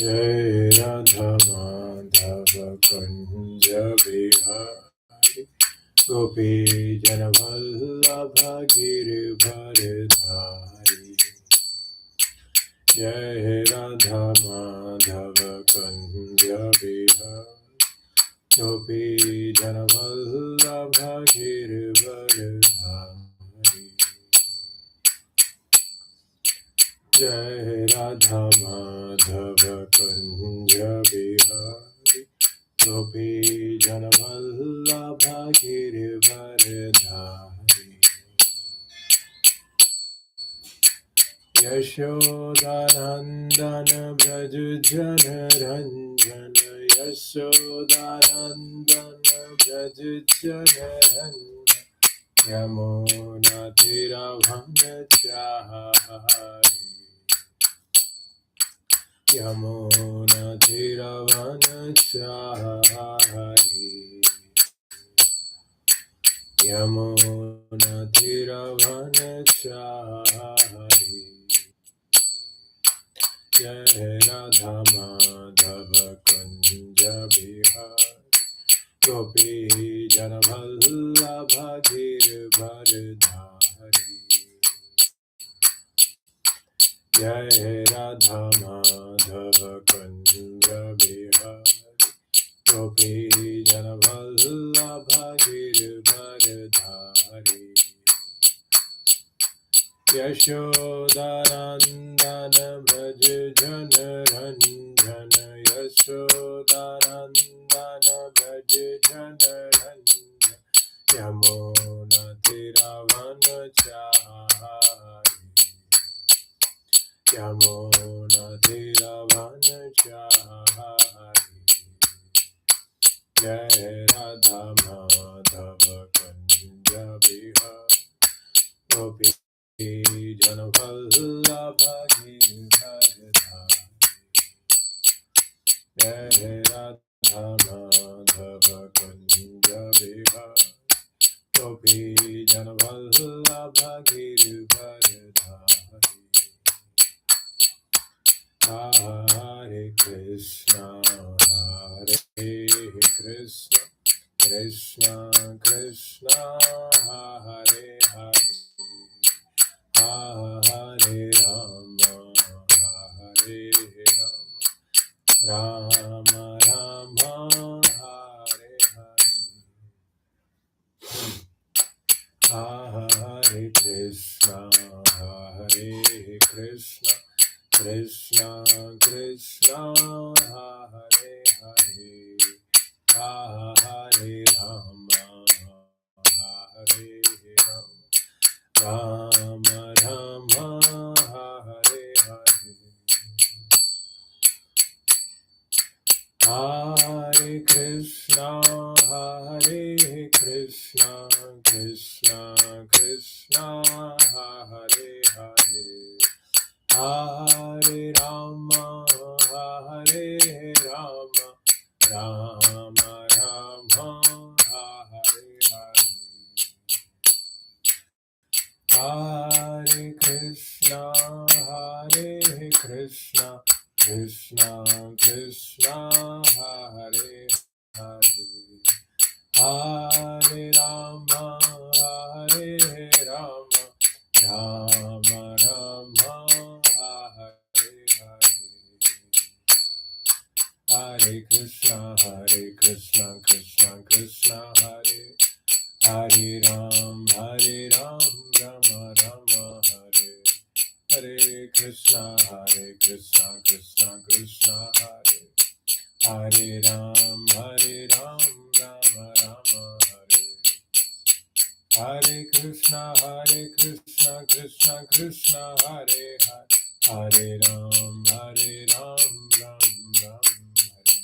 Jai Radha Madhava Kunja Bihari Gopi Janavallabha Giridharidhari Jai Radha Madhava Kunja Bihari Gopi Janavallabha Giridharidhari Jai Radha Madhava Kunja Bihari Gopi Janavallabha Giridharidhari Yashodanandana Braj Jana Ranjana Yashodanandana Braj Jana Ranjana Yamuna Tiravanachari Yamuna Tiravanachari Yamuna Tiravanachari Jai Radha Madhava Kunja Bihari Gopi Janavallabha Giridharidhari Jai Radha Madhava Kunja Bihari Gopi Janavallabha Giridharidhari Yashodanandana Braj Jana Ranjana Yashodanandana Braj Jana Ranjana Yamuna Tiravanachari Yamuna Tiravanachari Jai Radha Madhava Kunja Bihari Gopi Janavallabha Giridharidhari Jai Radha Madhava Kunja Bihari Gopi Janavallabha Giridharidhari Hare Krishna Krishna Krishna Hare Hare Hare Rama Hare Rama Rama Hare Hare Hare Krishna Krishna Krishna Hare Hare Hare Rama Hare Rama Rama Hare Hare Hare Krishna Krishna Krishna Hare Hare Hare Rama Rama Rama Hare Hare Hare Krishna Krishna Krishna Hare Hare Hare Rama Rama Rama Hare Hare Hare Krishna Krishna Krishna Hare Hare Rama Rama Rama Hare Hare Krishna Krishna Krishna Hare Hare Rama Rama Rama Hare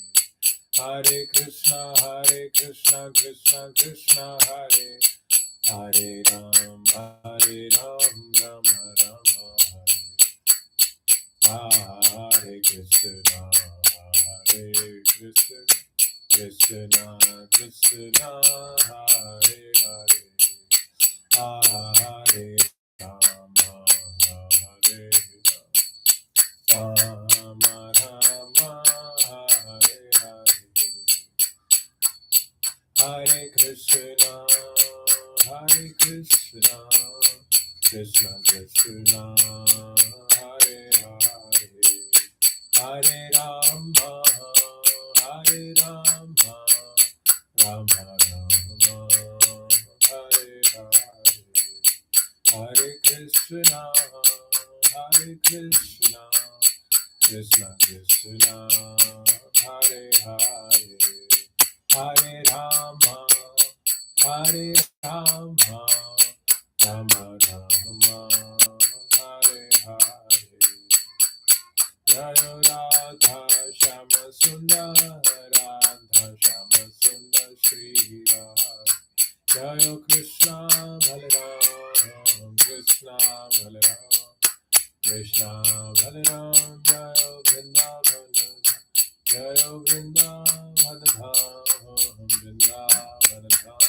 Hare Krishna Krishna Krishna Hare Hare Rama Rama Hare Hare Krishna Krishna Krishna Hare Hare Rama Rama Rama Hare Krishna Krishna Krishna Hare Hare Hare Rama Rama Hare Krishna, Hare Krishna, Krishna Krishna, Hare Hare, Hare Rama, Hare Rama, Rama Rama, Hare Hare, Hare Krishna, Hare Krishna, Krishna Krishna, Hare Hare, Hare Rama, Hare Rama, Rama Rama, Hare Hare. Jaya Radha Shama Sundar, Radha Shama Sundar Shri Radha. Jaya Krishna Balaram, Krishna Balaram, Krishna Balaram, Jaya Vrindavan, Jaya Vrindavan Dham, Vrindavan Dham,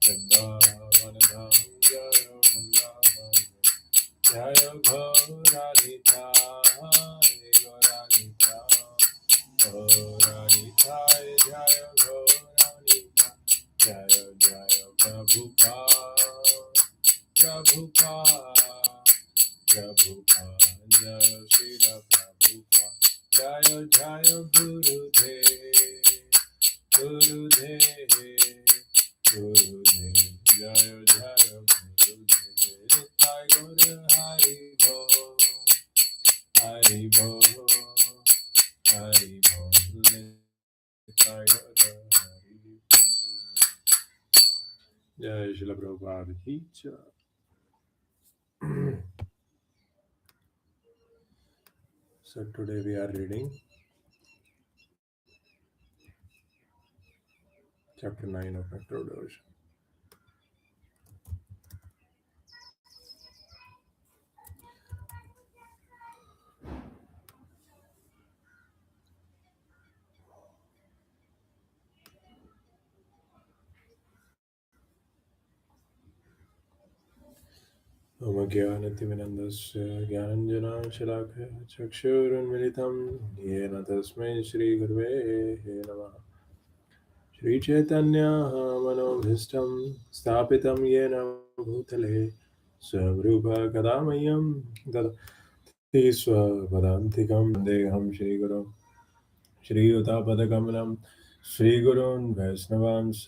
Vrindavan Dham, Jaya Vrindavan, Jaya Gauranita, Gauranita, Gauranita, Jaya Gauranita, Jaya Jaya Prabhupada, Prabhupada, Prabhupada, Jaya Srila Prabhupada, Jaya Jaya Gurudev, Gurudev, Gurudev, Jaya Jaya Gurudev, Nitai Gaura Hari Bo, Hari Bo, Hari Bo, Nitai Gaura Hari Bo. Jai Srila Prabhupada ki jai. So today we are reading chapter 9 of Nectar Devotion. ओम ज्ञानतिमिनन्दस्य ज्ञानञ्जनाशलाकया चक्षुरुन्मिलितं येन तस्मै श्रीगुरवे नमः। श्रीचैतन्यः मनोभीष्टं स्थापितं येन भूतले स्वरूपकदामह्यं ददाति स्वपदान्तिकं वन्देऽहं श्रीगुरुं श्रीयुतापदकमलं श्रीगुरून् वैष्णवांश्च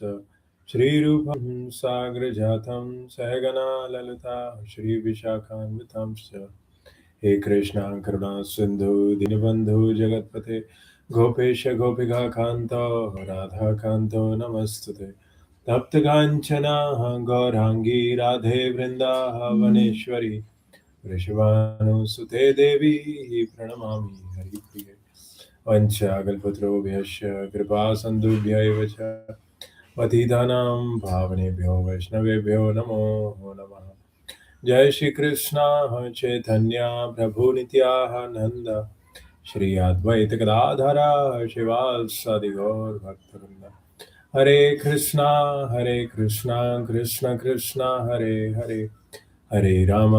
श्रीरूपं साग्रजातं सहगना ललिता श्रीविशाखान्वितांश्च हे कृष्णा करुणा सिन्धु दीनबन्धु जगत्पते गोपेश गोपिका कान्तो राधाकान्तो नमस्तुते तप्तकाञ्चना गौराङ्गी राधे वृन्दावनेश्वरी वृषभानुसुते देवी प्रणमामि हरिप्रिये वंशाकल्पतरुभ्यश्च कृपासन्दुभ्यैव च पतितानां पावनेभ्यो वैष्णवेभ्यो नमो नमः। जय श्री कृष्ण चैतन्य प्रभु नित्यानंद श्री अद्वैत गदाधर शिवासादि गौर भक्तवृंद। हरे कृष्णा कृष्ण कृष्ण हरे हरे, हरे राम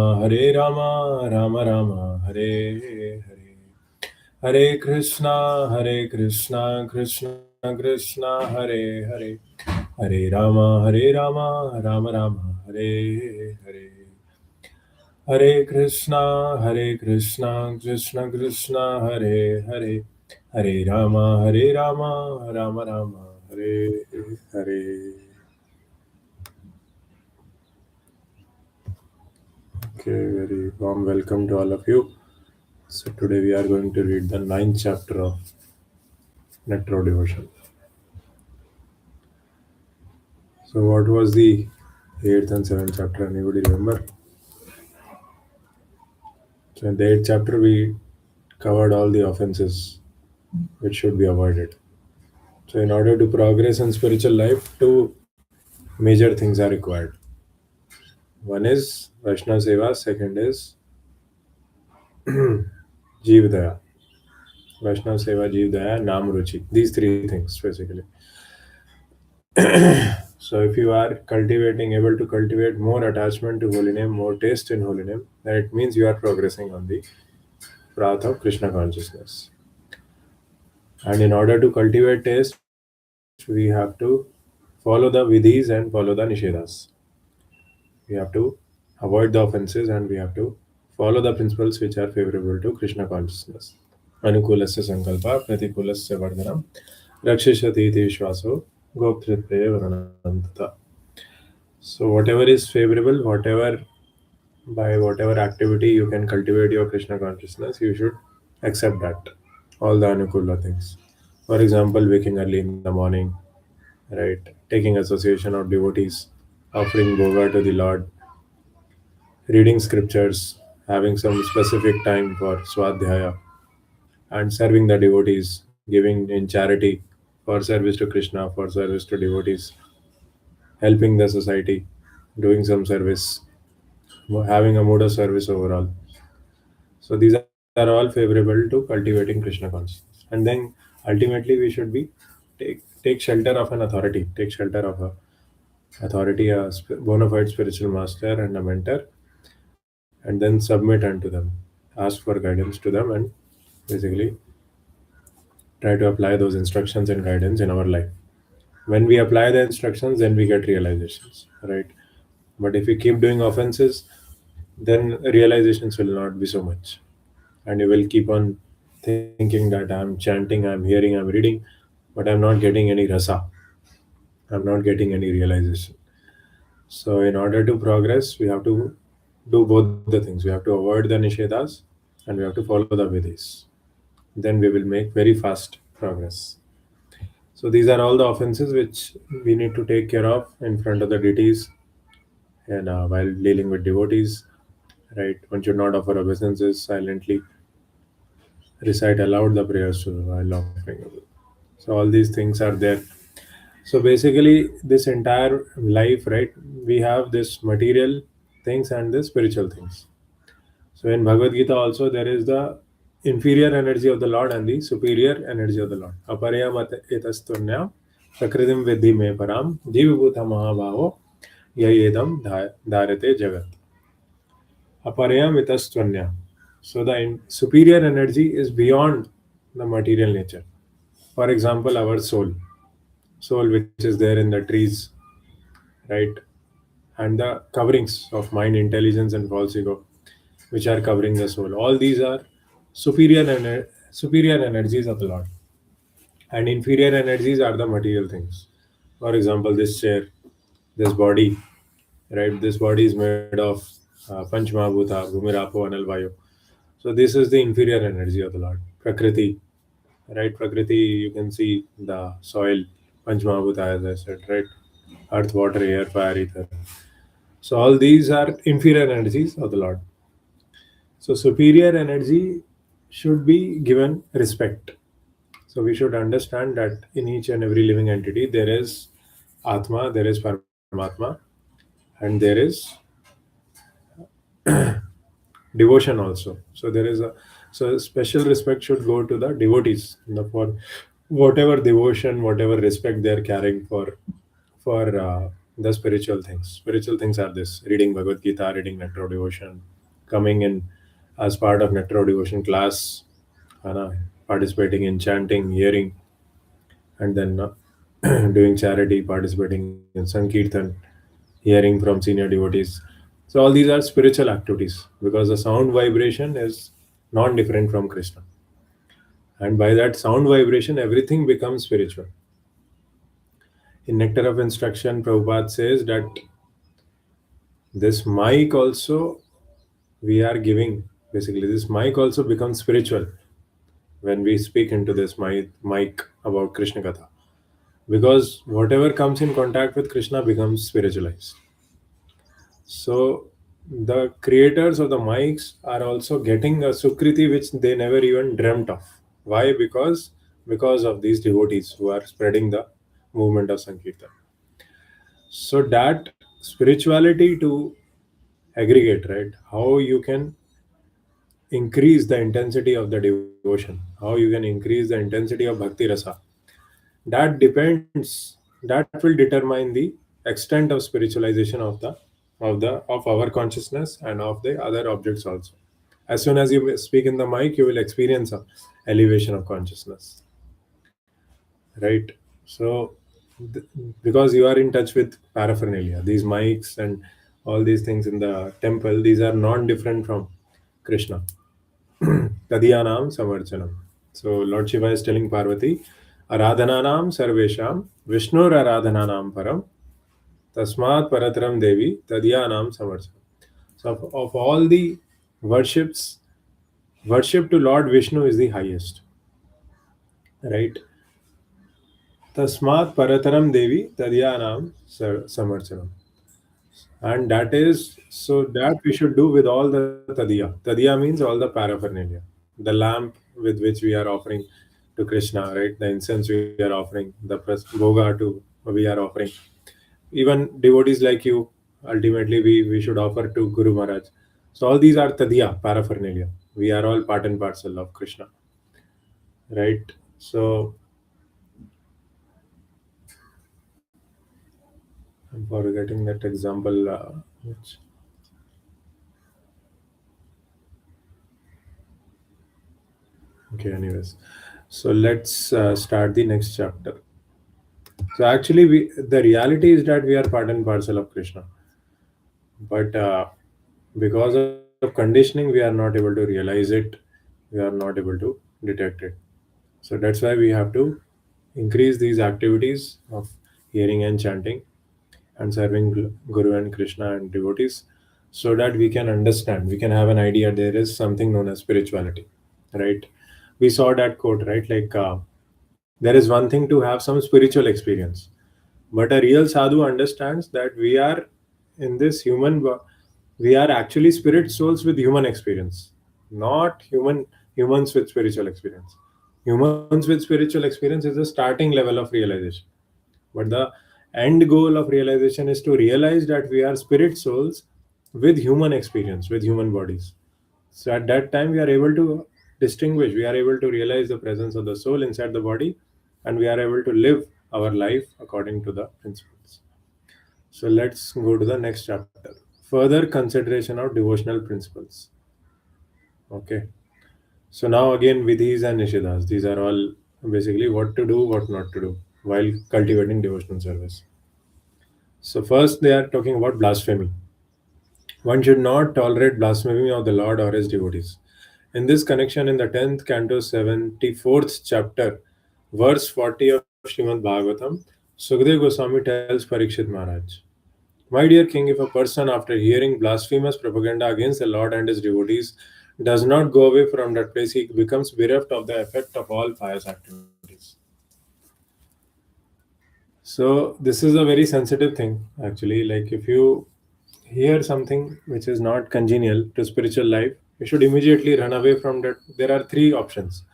राम राम हरे हरे, हरे कृष्णा कृष्ण कृष्ण हरे हरे, हरे राम राम राम हरे हरे, हरे कृष्णा कृष्ण कृष्ण हरे हरे, हरे Ram Ram Ram Hare Hare. Okay, very warm welcome to all of you. So today we are going to read the 9th chapter of Nectar of Devotion. So what was the 8th and 7th chapter? Anybody remember? So in the 8th chapter we covered all the offenses which should be avoided. So in order to progress in spiritual life, two major things are required. One is Vaishnava Seva, second is Jeev Daya. Vaishnava Seva, Jeev Daya, Nam Ruchi. These three things basically. So if you are able to cultivate more attachment to holy name, more taste in holy name, then it means you are progressing on the path of Krishna consciousness. And in order to cultivate taste, we have to follow the vidhis and follow the nishedas. We have to avoid the offenses and we have to follow the principles which are favorable to Krishna consciousness. Anukulasya sankalpa pratikulasya vardhanam rakshishati iti vishwaso goptritve varanantata. So whatever is favorable, whatever by whatever activity you can cultivate your Krishna consciousness, you should accept that. All the Anukula things. For example, waking early in the morning, right? Taking association of devotees, offering Boga to the Lord, reading scriptures, having some specific time for Swadhyaya, and serving the devotees, giving in charity for service to Krishna, for service to devotees, helping the society, doing some service, having a mood of service overall. So these are all favorable to cultivating Krishna consciousness. And then ultimately we should be take shelter of an authority, take shelter of a authority, a bona fide spiritual master and a mentor, and then submit unto them, ask for guidance to them, and basically try to apply those instructions and guidance in our life. When we apply the instructions, then we get realizations, right? But if we keep doing offenses, then realizations will not be so much, and you will keep on thinking that I'm chanting, I'm hearing, I'm reading, but I'm not getting any rasa, I'm not getting any realization. So in order to progress, we have to do both the things. We have to avoid the nishedas and we have to follow the vidhis. Then we will make very fast progress. So these are all the offenses which we need to take care of in front of the deities and while dealing with devotees. Right, one should not offer obeisances silently, recite aloud the prayers while offering. So all these things are there. So basically, this entire life, right, we have this material things and the spiritual things. So in Bhagavad Gita also there is the inferior energy of the Lord and the superior energy of the Lord. Aparaya mat etastunya prakritim vidhi me param jivibhuta mahabhavo yayedam dharate jagat. Aparaya mitastvanya. So the superior energy is beyond the material nature. For example, our soul which is there in the trees, right? And the coverings of mind, intelligence, and false ego, which are covering the soul. All these are superior energies of the Lord, and inferior energies are the material things. For example, this chair, this body, right? This body is made of Panch Mahabhuta, Bhumirapo, Anal Vayu. So this is the inferior energy of the Lord. Prakriti, right? Prakriti, you can see the soil, Panch Mahabhuta, as I said, right? Earth, water, air, fire, ether. So all these are inferior energies of the Lord. So superior energy should be given respect. So we should understand that in each and every living entity there is Atma, there is Paramatma, and there is devotion also. So there is a so special respect should go to the devotees for whatever devotion, whatever respect they are carrying for the spiritual things. Spiritual things are this: reading Bhagavad Gita, reading Nectar of Devotion, coming in as part of Nectar of Devotion class, participating in chanting, hearing, and then doing charity, participating in Sankirtan, hearing from senior devotees. So all these are spiritual activities because the sound vibration is non-different from Krishna. And by that sound vibration, everything becomes spiritual. In Nectar of Instruction, Prabhupada says that this mic also we are giving, basically, this mic also becomes spiritual when we speak into this mic about Krishna Katha. Because whatever comes in contact with Krishna becomes spiritualized. So the creators of the mics are also getting a sukriti which they never even dreamt of. Why? Because of these devotees who are spreading the movement of Sankirtan. So that spirituality to aggregate, right? How you can increase the intensity of the devotion, how you can increase the intensity of bhakti rasa. That depends. That will determine the extent of spiritualization of our consciousness and of the other objects also. As soon as you speak in the mic, you will experience a elevation of consciousness, right? So th- because you are in touch with paraphernalia, these mics and all these things in the temple, these are non different from Krishna. Tadiyanam Samarchanam. So Lord Shiva is telling Parvati, Aradhananam Sarvesham, Vishnur Aradhananam Param, Tasmat Paratram Devi, Tadiyanam Samarchanam. So of all the worships, worship to Lord Vishnu is the highest, right? Tasmat Parataram Devi, Tadiyanam Samarchanam. And that is so that we should do with all the tadiya. Tadiya means all the paraphernalia, the lamp with which we are offering to Krishna, right? The incense we are offering, the bhoga to we are offering. Even devotees like you, ultimately we should offer to Guru Maharaj. So all these are tadiya, paraphernalia. We are all part and parcel of Krishna, right? So I'm forgetting that example. Which Okay, anyways. So let's start the next chapter. So actually, the reality is that we are part and parcel of Krishna, but because of conditioning, we are not able to realize it. We are not able to detect it. So that's why we have to increase these activities of hearing and chanting and serving Guru and Krishna and devotees, so that we can understand, we can have an idea there is something known as spirituality, right? We saw that quote, right? Like, there is one thing to have some spiritual experience, but a real sadhu understands that we are in this we are actually spirit souls with human experience, not humans with spiritual experience. Humans with spiritual experience is the starting level of realization, but the end goal of realization is to realize that we are spirit souls with human experience, with human bodies. So at that time, we are able to distinguish, we are able to realize the presence of the soul inside the body, and we are able to live our life according to the principles. So let's go to the next chapter. Further consideration of devotional principles. Okay. So now again, vidhis and nishidas. These are all basically what to do, what not to do while cultivating devotional service. So first, they are talking about blasphemy. One should not tolerate blasphemy of the Lord or his devotees. In this connection, in the 10th canto, 74th chapter, verse 40 of Srimad Bhagavatam, Sukdev Goswami tells Parikshit Maharaj, My dear king, if a person, after hearing blasphemous propaganda against the Lord and his devotees, does not go away from that place, he becomes bereft of the effect of all pious activities. So, this is a very sensitive thing, actually. Like, if you hear something which is not congenial to spiritual life, you should immediately run away from that. There are three options.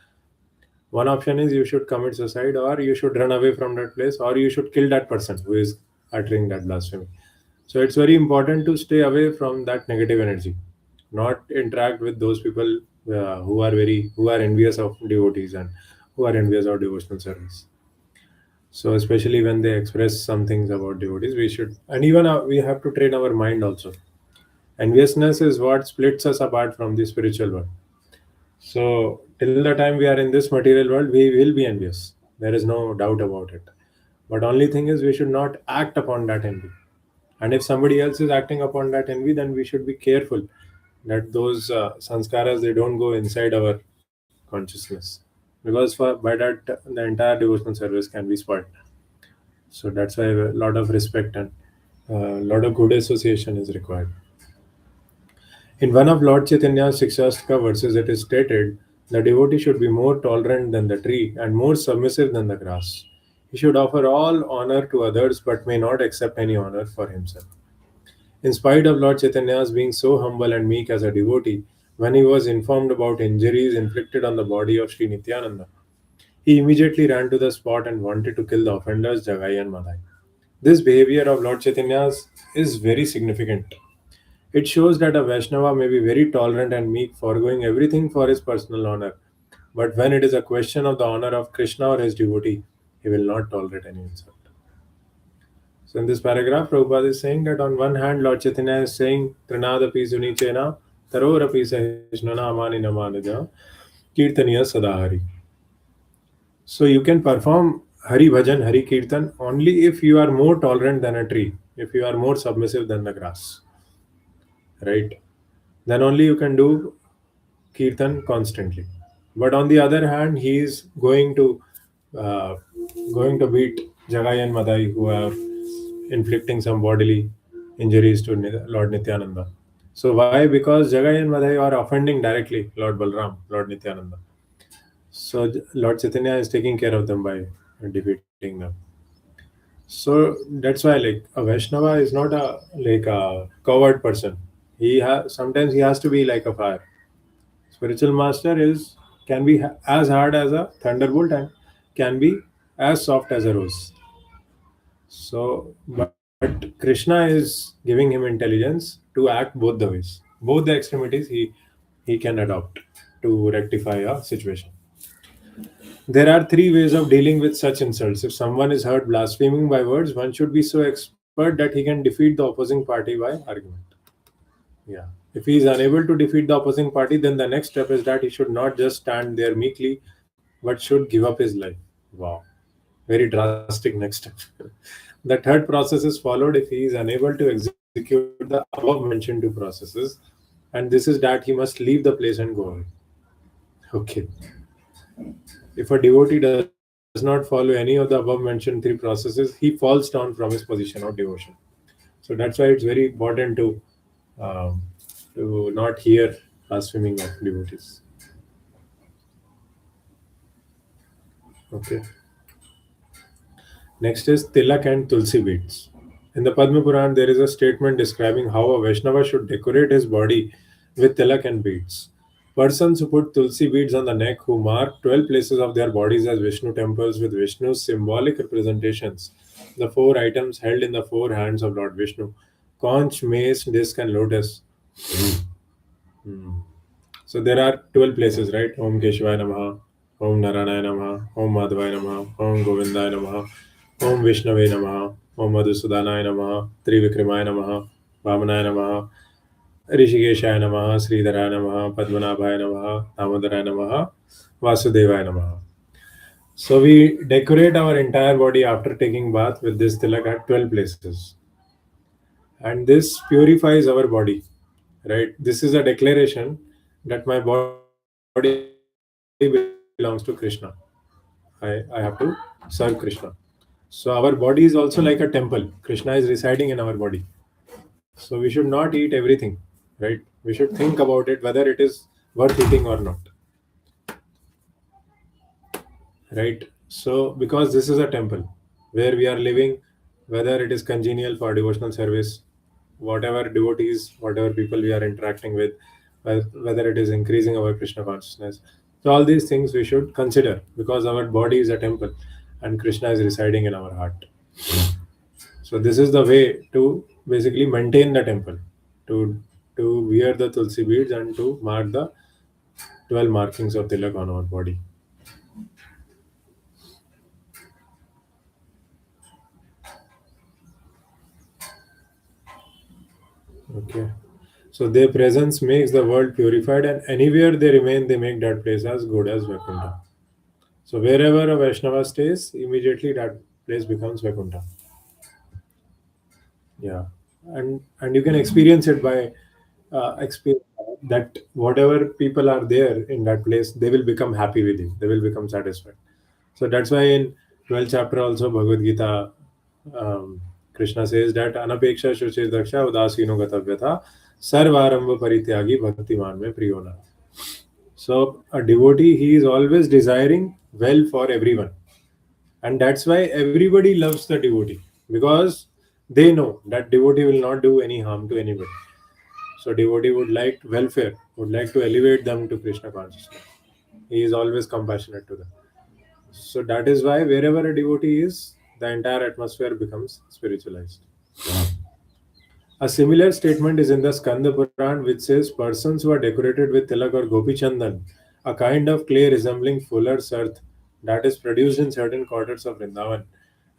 One option is you should commit suicide, or you should run away from that place, or you should kill that person who is uttering that blasphemy. So it's very important to stay away from that negative energy, not interact with those people who are envious of devotees and who are envious of devotional service. So especially when they express some things about devotees, we should, and even we have to train our mind also. Enviousness is what splits us apart from the spiritual world. So till the time we are in this material world, we will be envious. There is no doubt about it. But only thing is we should not act upon that envy. And if somebody else is acting upon that envy, then we should be careful that those sanskaras they don't go inside our consciousness, because by that the entire devotional service can be spoiled. So that's why a lot of respect and a lot of good association is required. In one of Lord Chaitanya's Sikshastra verses, it is stated the devotee should be more tolerant than the tree and more submissive than the grass. He should offer all honor to others but may not accept any honor for himself. In spite of Lord Chaitanya's being so humble and meek as a devotee, when he was informed about injuries inflicted on the body of Sri Nityananda, he immediately ran to the spot and wanted to kill the offenders Jagai and Madai. This behavior of Lord Chaitanya's is very significant. It shows that a Vaishnava may be very tolerant and meek, foregoing everything for his personal honor. But when it is a question of the honor of Krishna or his devotee, he will not tolerate any insult. So in this paragraph, Prabhupada is saying that on one hand, Lord Chaitanya is saying, Trinadapi Sunichena, Tarorapi Sahishnana Amani Namanija, Kirtaniya Sadahari. So you can perform Hari Bhajan, Hari Kirtan only if you are more tolerant than a tree, if you are more submissive than the grass, right? Then only you can do Kirtan constantly. But on the other hand, he is uh, going to beat Jagai and Madai, who are inflicting some bodily injuries to Lord Nityananda. So why? Because Jagai and Madai are offending directly Lord Balram, Lord Nityananda. So Lord Chaitanya is taking care of them by defeating them. So that's why, like, a Vaishnava is not a coward person. Sometimes he has to be like a fire. Spiritual master is can be as hard as a thunderbolt and can be as soft as a rose. So, but Krishna is giving him intelligence to act both the ways, both the extremities he can adopt to rectify a situation. There are three ways of dealing with such insults. If someone is heard blaspheming by words, one should be so expert that he can defeat the opposing party by argument. Yeah. If he is unable to defeat the opposing party, then the next step is that he should not just stand there meekly, but should give up his life. Wow. Very drastic next step. The third process is followed if he is unable to execute the above mentioned two processes, and this is that he must leave the place and go away. Okay. If a devotee does not follow any of the above mentioned three processes, he falls down from his position of devotion. So that's why it's very important to not hear blaspheming of devotees. Okay. Next is Tilak and Tulsi beads. In the Padma Puran, there is a statement describing how a Vaishnava should decorate his body with tilak and beads. Persons who put tulsi beads on the neck, who mark 12 places of their bodies as Vishnu temples with Vishnu's symbolic representations, the four items held in the four hands of Lord Vishnu, conch, mace, disc, and lotus. Hmm. So there are 12 places, right? Om Keshvaya Namaha, Om Narayana Namaha, Om Madhavaya Namaha, Om Govindaya Namaha, Om Vishnave Namaha, Om Madhusudanaya Namaha, Trivikramaya Namaha, Vamanaya Namaha, Rishikeshaya Namaha, Sridharaya Namaha, Padmanabhaya Namaha, Damodaraya Namaha, Vasudevaya Namaha. So we decorate our entire body after taking bath with this tilak at 12 places. And this purifies our body, right? This is a declaration that my body belongs to Krishna. I have to serve Krishna. So our body is also like a temple. Krishna is residing in our body. So we should not eat everything, right? We should think about it whether it is worth eating or not, right? So because this is a temple where we are living, whether it is congenial for devotional service, whatever devotees, whatever people we are interacting with, whether it is increasing our Krishna consciousness. So all these things we should consider because our body is a temple and Krishna is residing in our heart. So this is the way to basically maintain the temple, to to wear the tulsi beads and to mark the 12 markings of tilak on our body. Okay. So their presence makes the world purified, and anywhere they remain, they make that place as good as Vaikuntha. So wherever a Vaishnava stays, immediately that place becomes Vaikuntha. Yeah, and you can experience it by experience that whatever people are there in that place, they will become happy with you. They will become satisfied. So that's why in 12th chapter also Bhagavad Gita, Krishna says that anapeksha shuchir daksha udasino gatavyatha sarvarambha parityagi bhaktiman mein priyona. So a devotee, he is always desiring well for everyone, and that's why everybody loves the devotee because they know that devotee will not do any harm to anybody. So devotee would like welfare, would like to elevate them to Krishna consciousness. He is always compassionate to them. So that is why wherever a devotee is, the entire atmosphere becomes spiritualized. A similar statement is in the Skanda Puran, which says persons who are decorated with tilak or gopi chandan, a kind of clay resembling fuller's earth that is produced in certain quarters of Vrindavan,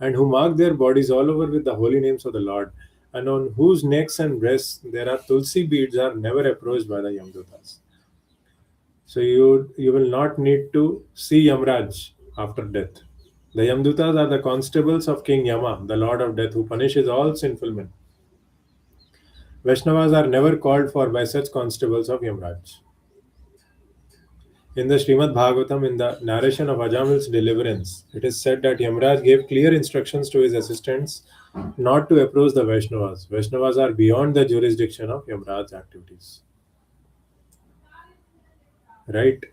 and who mark their bodies all over with the holy names of the Lord, and on whose necks and breasts there are tulsi beads, are never approached by the Yamdutas. So you will not need to see Yamraj after death. The Yamdutas are the constables of King Yama, the Lord of Death, who punishes all sinful men. Vaishnavas are never called for by such constables of Yamraj. In the Srimad Bhagavatam, in the narration of Ajamil's deliverance, it is said that Yamraj gave clear instructions to his assistants not to approach the Vaishnavas. Vaishnavas are beyond the jurisdiction of Yamraj's activities. Right?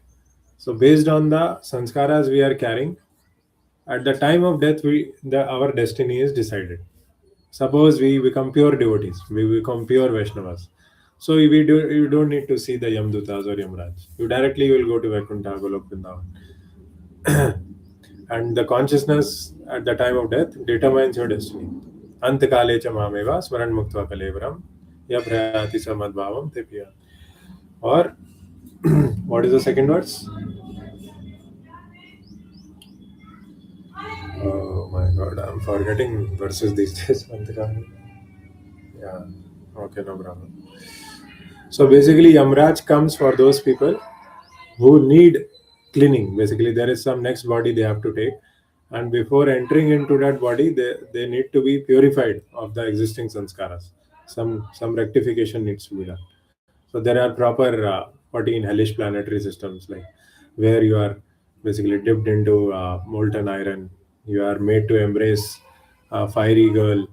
So, based on the sanskaras we are carrying, at the time of death, our destiny is decided. Suppose we become pure devotees, we become pure Vaishnavas. So you don't need to see the Yamdutas or Yamraj. You directly will go to Vaikuntha, Golok Vrindavan. And the consciousness at the time of death determines your destiny. Antakale cha mameva smaran muktva kalevaram yaprayati samadbhavam tepiya. Or what is the second verse? Oh my god, I'm forgetting verses these days. Antakale. Yeah. Okay, no problem. So basically, Yamraj comes for those people who need cleaning. Basically, there is some next body they have to take, and before entering into that body, they need to be purified of the existing sanskaras. Some rectification needs to be done. So there are proper 14 hellish planetary systems, like where you are basically dipped into molten iron. You are made to embrace a fiery girl,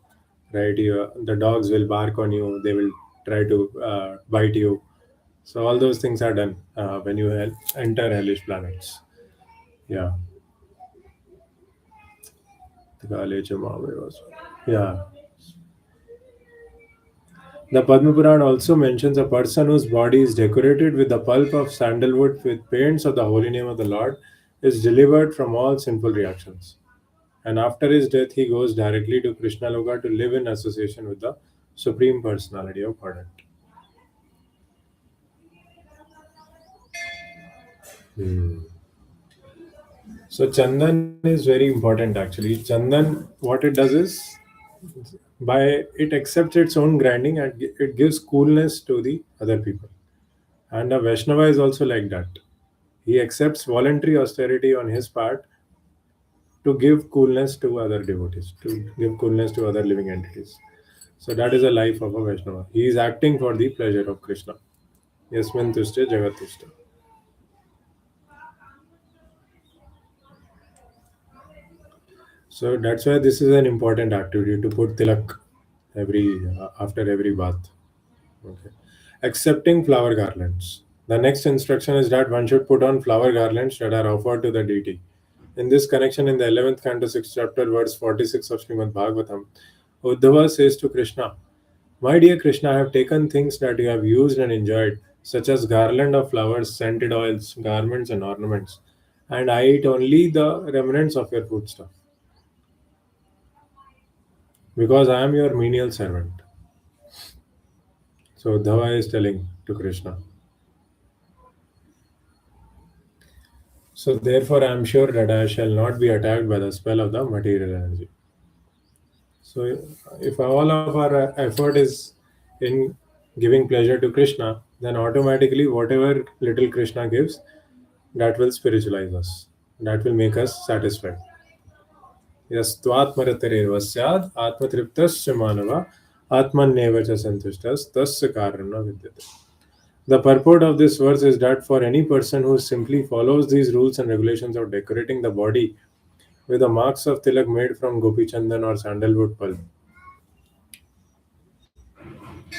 right? The dogs will bark on you. They will try to bite you. So all those things are done when you enter hellish planets. Yeah. Yeah. The Padma Purana also mentions a person whose body is decorated with the pulp of sandalwood with paints of the holy name of the Lord is delivered from all sinful reactions. And after his death, he goes directly to Krishna Loka to live in association with the Supreme Personality of Godhead. Hmm. So Chandan is very important actually. Chandan, what it does is by it accepts its own grinding and it gives coolness to the other people. And a Vaishnava is also like that. He accepts voluntary austerity on his part to give coolness to other devotees, to give coolness to other living entities. So that is a life of a Vaishnava. He is acting for the pleasure of Krishna. Yasmin Tushte Jagat Tushte. So that's why this is an important activity to put tilak every after every bath. Okay. Accepting flower garlands. The next instruction is that one should put on flower garlands that are offered to the deity. In this connection, in the 11th canto, 6th chapter, verse 46 of Srimad Bhagavatam, Uddhava says to Krishna, "My dear Krishna, I have taken things that you have used and enjoyed, such as garland of flowers, scented oils, garments, and ornaments, and I eat only the remnants of your foodstuff, because I am your menial servant." So Uddhava is telling to Krishna. So therefore, I am sure that I shall not be attacked by the spell of the material energy. So if all of our effort is in giving pleasure to Krishna, then automatically whatever little Krishna gives, that will spiritualize us. That will make us satisfied. Yastvatmaratareva syad atmatriptasya manava atmanneva cha santushtas tasya karana vidyate. The purport of this verse is that for any person who simply follows these rules and regulations of decorating the body with the marks of tilak made from gopi chandan or sandalwood pulp,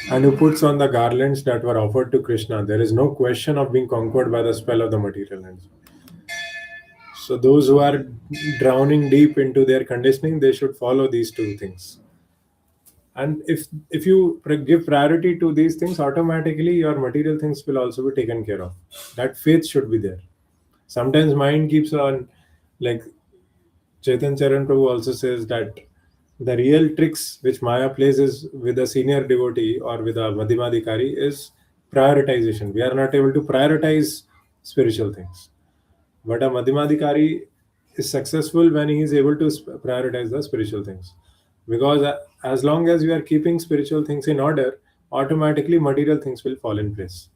and who puts on the garlands that were offered to Krishna, there is no question of being conquered by the spell of the material energy. So those who are drowning deep into their conditioning, they should follow these two things. And if you give priority to these things, automatically your material things will also be taken care of. That faith should be there. Sometimes mind keeps on, like Chetan Charan Prabhu also says that the real tricks which Maya plays is with a senior devotee or with a Madhyamadikari is prioritization. We are not able to prioritize spiritual things. But a Madhyamadikari is successful when he is able to prioritize the spiritual things. Because as long as we are keeping spiritual things in order, automatically material things will fall in place.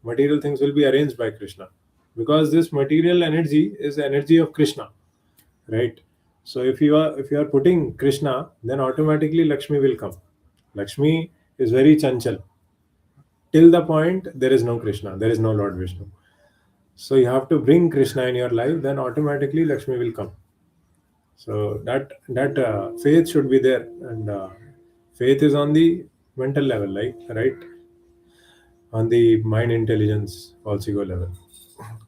Material things will be arranged by Krishna. Because this material energy is the energy of Krishna, right? So if you are putting Krishna, then automatically Lakshmi will come. Lakshmi is very chanchal. Till the point there is no Krishna, there is no Lord Vishnu. So you have to bring Krishna in your life, then automatically Lakshmi will come. So that faith should be there, and faith is on the mental level, like right, on the mind intelligence also level.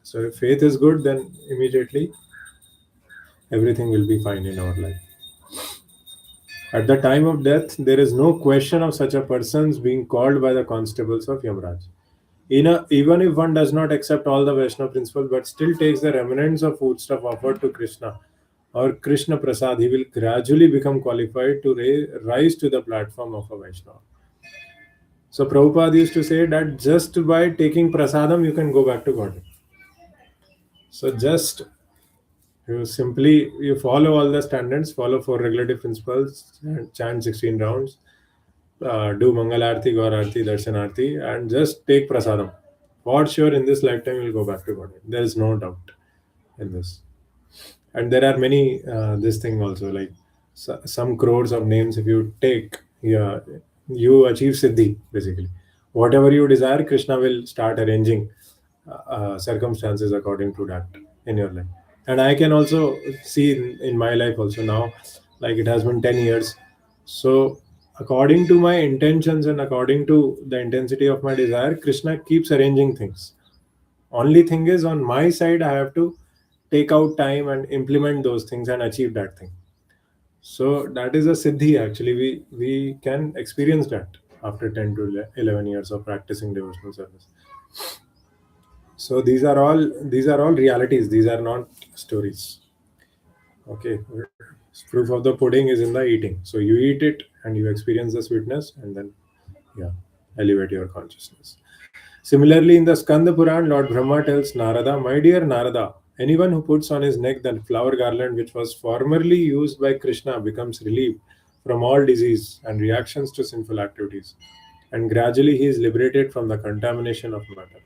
So if faith is good, then immediately everything will be fine in our life. At the time of death, there is no question of such a person's being called by the constables of Yamraj. Even if one does not accept all the Vaishnava principles but still takes the remnants of foodstuff offered to Krishna or Krishna Prasad, he will gradually become qualified to rise to the platform of a Vaishnava. So Prabhupada used to say that just by taking prasadam, you can go back to God. So just you follow all the standards, follow four regulative principles, and chant 16 rounds, do Mangal Arti, Gaur Arti, Darshan Arti, and just take prasadam. For sure, in this lifetime, you'll go back to God. There is no doubt in this. And there are many this thing also, like some crores of names. If you take, yeah, you achieve siddhi basically. Whatever you desire, Krishna will start arranging circumstances according to that in your life. And I can also see in my life also now, like it has been 10 years. So according to my intentions and according to the intensity of my desire, Krishna keeps arranging things. Only thing is, on my side, I have to take out time and implement those things and achieve that thing. So that is a siddhi. Actually, we can experience that after 10 to 11 years of practicing devotional service. So these are all realities. These are not stories. Okay, proof of the pudding is in the eating. So you eat it and you experience the sweetness, and then yeah, elevate your consciousness. Similarly, in the Skanda Puran, Lord Brahma tells Narada, "My dear Narada, anyone who puts on his neck the flower garland which was formerly used by Krishna becomes relieved from all disease and reactions to sinful activities, and gradually he is liberated from the contamination of matter."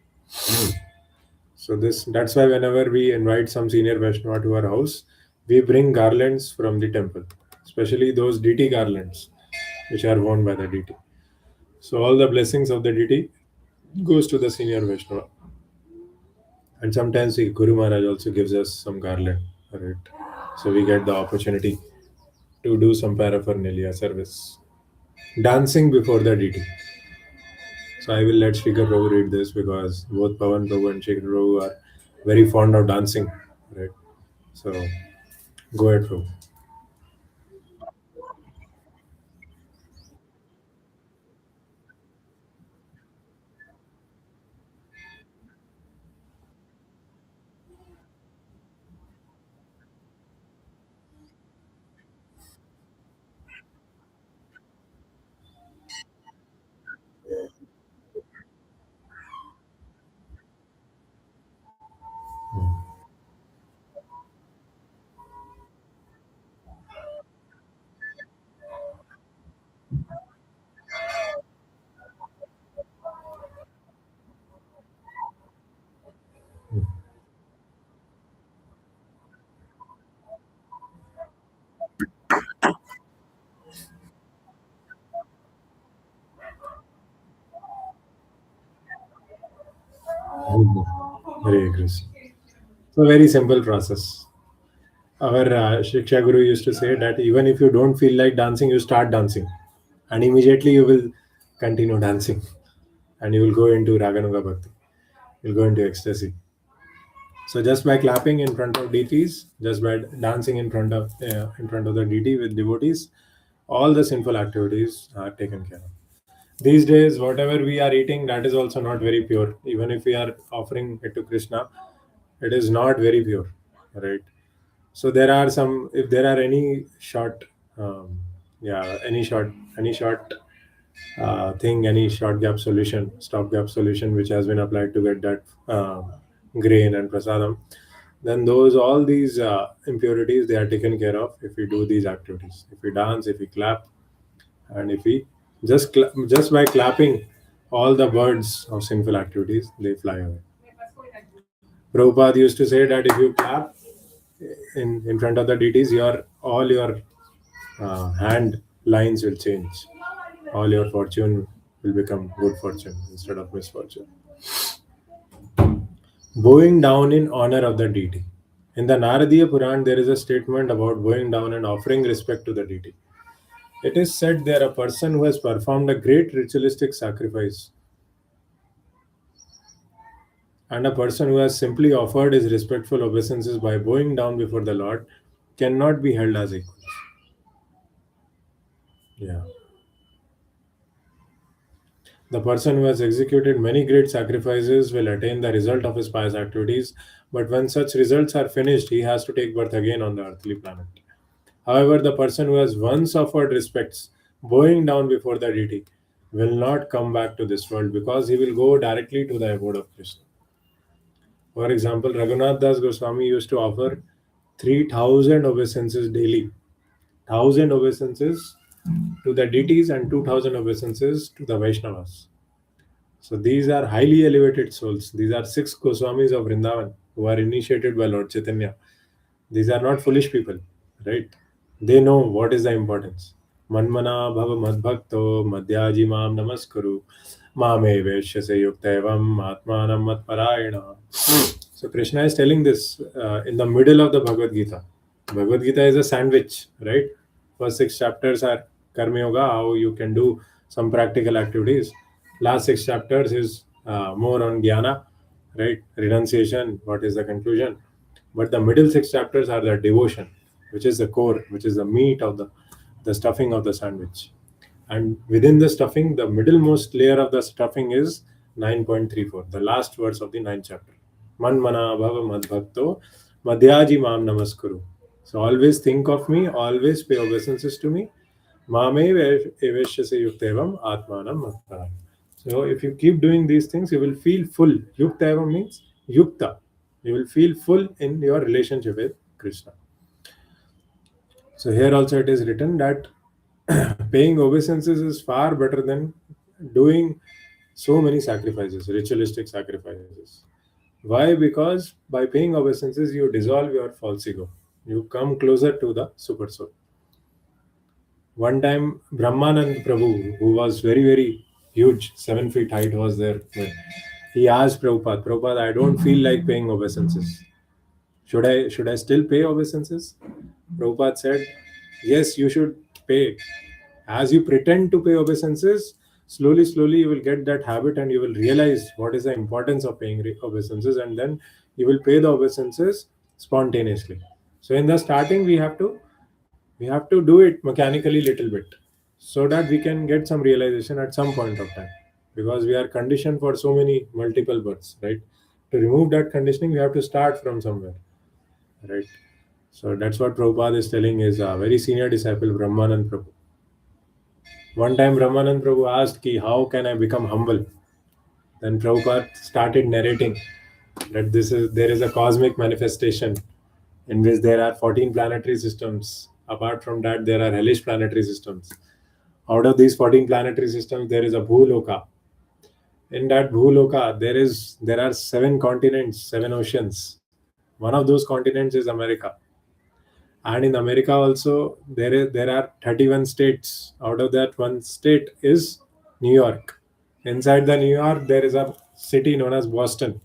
So that's why whenever we invite some senior Vaishnava to our house, we bring garlands from the temple, especially those deity garlands which are worn by the deity. So all the blessings of the deity goes to the senior Vaishnava. And sometimes the Guru Maharaj also gives us some garland for it. So we get the opportunity to do some paraphernalia service. Dancing before the deity. So I will let Shikhar Prabhu read this because both Pavan Prabhu and Shikhar Prabhu are very fond of dancing. Right. So go ahead, Prabhu. Hare Krishna. So very simple process. Our Shiksha Guru used to say that even if you don't feel like dancing, you start dancing, and immediately you will continue dancing, and you will go into Raganuga Bhakti. You'll go into ecstasy. So just by clapping in front of deities, just by dancing in front of the deity with devotees, all the sinful activities are taken care of. These days, whatever we are eating, that is also not very pure. Even if we are offering it to Krishna, it is not very pure, right? So there are some. If there are any short, yeah, any short any short gap solution, stop gap solution, which has been applied to get that grain and prasadam, then those all these impurities they are taken care of if we do these activities. If we dance, if we clap, and if we just by clapping, all the birds of sinful activities they fly away. Prabhupada used to say that if you clap, in front of the deities, your all your hand lines will change. All your fortune will become good fortune instead of misfortune. Bowing down in honor of the deity. In the Naradiya Puran, there is a statement about bowing down and offering respect to the deity. It is said there a person who has performed a great ritualistic sacrifice and a person who has simply offered his respectful obeisances by bowing down before the Lord cannot be held as equals. Yeah. The person who has executed many great sacrifices will attain the result of his pious activities, but when such results are finished, he has to take birth again on the earthly planet. However, the person who has once offered respects, bowing down before the deity, will not come back to this world because he will go directly to the abode of Krishna. For example, Raghunath Das Goswami used to offer 3,000 obeisances daily, 1,000 obeisances to the deities and 2,000 obeisances to the Vaishnavas. So these are highly elevated souls. These are six Goswamis of Vrindavan who are initiated by Lord Chaitanya. These are not foolish people, right? They know what is the importance. Manmana bhava madbhakto madhyaji mam namaskuru mame veshyase yuktevam atmanam matparayana. So Krishna is telling this in the middle of the Bhagavad Gita. Bhagavad Gita is a sandwich, right? First six chapters are Karma Yoga, how you can do some practical activities. Last six chapters is more on Jnana, right? Renunciation, what is the conclusion? But the middle six chapters are the devotion, which is the core, which is the meat of the stuffing of the sandwich. And within the stuffing, the middlemost layer of the stuffing is 9.34, the last verse of the ninth chapter. Manmana bhava madbhakto madhyaji mam namaskuru. So always think of me, always pay obeisances to me. Mame eveshyase yuktevam atmanam matparam. So if you keep doing these things, you will feel full. Yuktevam means yukta. You will feel full in your relationship with Krishna. So here also it is written that paying obeisances is far better than doing so many sacrifices, ritualistic sacrifices. Why? Because by paying obeisances, you dissolve your false ego. You come closer to the super soul. One time, Brahmanand Prabhu, who was very, very huge, 7 feet height, was there. He asked Prabhupada, Prabhupada, I don't feel like paying obeisances. Should I still pay obeisances? Prabhupada said, yes, you should pay. As you pretend to pay obeisances, slowly, slowly you will get that habit and you will realize what is the importance of paying obeisances, and then you will pay the obeisances spontaneously. So in the starting, we have to do it mechanically little bit so that we can get some realization at some point of time, because we are conditioned for so many multiple births, right? To remove that conditioning, we have to start from somewhere, right? So that's what Prabhupada is telling his very senior disciple Brahmanand Prabhu. One time Brahmanand Prabhu asked ki, how can I become humble? Then Prabhupada started narrating that there is a cosmic manifestation in which there are 14 planetary systems. Apart from that, there are hellish planetary systems. Out of these 14 planetary systems, there is a Bhuloka. In that Bhuloka, there are 7 continents, 7 oceans. One of those continents is America. And in America also, there are 31 states. Out of that, one state is New York. Inside the New York, there is a city known as Boston.